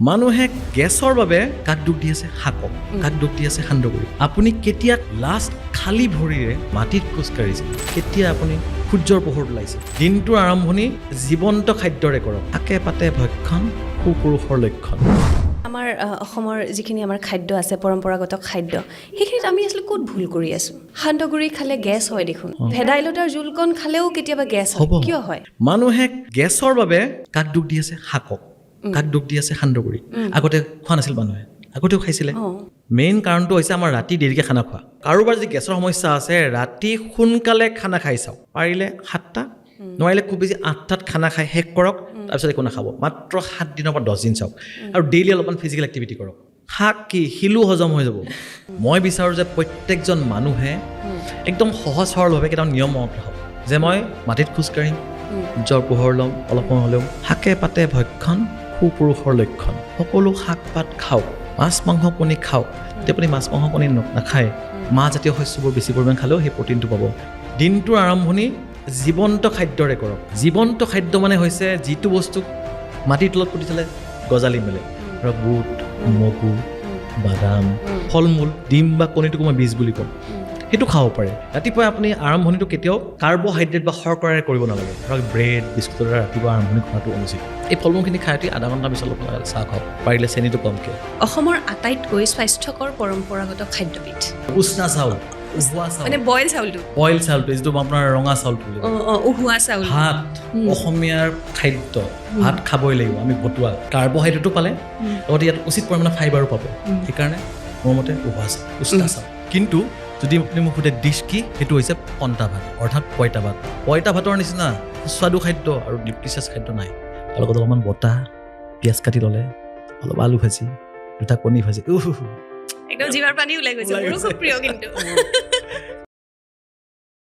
মানুহে গেছৰ বাবে কাক দুখ দি আছে শাকক, কাক দুখ দি আছে সান্দহগুৰি। আপুনি কেতিয়া লাষ্ট খালী ভৰিৰে মাটিত খোজকাঢ়িছে, কেতিয়া আপুনি সূৰ্যৰ পোহৰত ওলাইছে? দিনটোৰ আৰম্ভণি জীৱন্ত খাদ্যৰে কৰক। শাকে পাতে ভক্ষণ সুপুৰুষৰ লক্ষণ। আমাৰ অসমৰ যিখিনি আমাৰ খাদ্য আছে, পৰম্পৰাগত খাদ্য, সেইখিনিত আমি আচলতে ক'ত ভুল কৰি আছোঁ? সান্দহগুৰি খালে গেছ হয় দেখোন, ভেদাইলতাৰ জোলকণ খালেও কেতিয়াবা গেছ হয়, কিয় হয়? মানুহে গেছৰ বাবে কাক দুখ দি আছে শাকক, কাক দুখ দি আছে সান্দহগুৰি। আগতে খোৱা নাছিল মানুহে, আগতেও খাইছিলে। মেইন কাৰণটো হৈছে আমাৰ ৰাতি দেৰিকৈ খানা খোৱা। কাৰোবাৰ যদি গেছৰ সমস্যা আছে, ৰাতি সোনকালে খানা খাই চাওক, পাৰিলে 7টা, নোৱাৰিলে খুব বেছি 8টাত খানা খাই শেষ কৰক, তাৰপিছত একো নাখাব। মাত্ৰ 7 দিনৰ পৰা 10 দিন চাওক, আৰু ডেইলি অলপমান ফিজিকেল এক্টিভিটি কৰক। শাক কি শিলো হজম হৈ যাব। মই বিচাৰোঁ যে প্ৰত্যেকজন মানুহে একদম সহজ সৰলভাৱে কেইটামান নিয়ম মনত ৰাখক, যে মই মাটিত খোজকাঢ়িম, সূৰ্যৰ পোহৰ ল'ম অলপ সময় হ'লেও, শাকে পাতে ভক্ষণ সুপুৰুষৰ লক্ষণ। সকলো শাক পাত খাওক, মাছ মাংস কণী খাওক। যদি আপুনি মাছ মাংস কণী নাখায়, মাহজাতীয় শস্যবোৰ বেছি পৰিমাণ খালেও সেই প্ৰটিনটো পাব। দিনটোৰ আৰম্ভণি জীৱন্ত খাদ্যৰে কৰক। জীৱন্ত খাদ্য মানে হৈছে যিটো বস্তু মাটিৰ তলত পুতি থ'লে গজালি মেলে, ধৰক বুট, মগু, বাদাম, ফল মূল, ডিম বা কণীটোকো মই বীজ বুলি ক'ম, সেইটো খাব পাৰে। ৰাতিপুৱা আপুনি আৰম্ভণিটো কেতিয়াও কাৰ্বহাইড্ৰেট বা শৰ্কৰাৰে কৰিব নালাগে। ধৰক ব্ৰেড বিস্কুটৰ দ্বাৰা ৰাতিপুৱা আৰম্ভণি কৰাটো অনুচিত। এই ফল মূলখিনি খাই উঠি আধা ঘণ্টা পিছত অলপ চাহ খাওক, পাৰিলে চেনিটো কমকৈ। অসমৰ আটাইতকৈ স্বাস্থ্যকৰ পৰম্পৰাগত খাদ্যবিধ উষ্ণা চাউল, উহোৱা চাউল, মানে বইল চাউলটো, বইল চাউলটো, যিটো আপোনাৰ ৰঙা চাউলটো বুলি কয়। উহোৱা চাউল। ভাত, অসমীয়াৰ খাদ্য, ভাত খাবই লাগিব। আমি বটোৱা কাৰ্বহাইড্ৰেটো পালে, লগতে ইয়াত উচিত পৰিমাণৰ ফাইবাৰো পাব। সেইকাৰণে মোৰ মতে উহোৱা চাউল, উষ্ণা চাউল। কিন্তু যদি আপুনি মোক সোধে ডিছ কি, সেইটো হৈছে পন্তা ভাত, অৰ্থাৎ পঁইতা ভাত। পঁইতা ভাতৰ নিচিনা সুস্বাদু খাদ্য আৰু নিউট্ৰিচিয়াছ খাদ্য নাই। তাৰ লগত অলপমান বটা, পিঁয়াজ কাটি ল'লে, অলপ আলু ভাজি, 2টা কণী ভাজি, একদম জিভাৰ পানী ওলাই গৈছে, মোৰো খুব প্ৰিয় কিন্তু।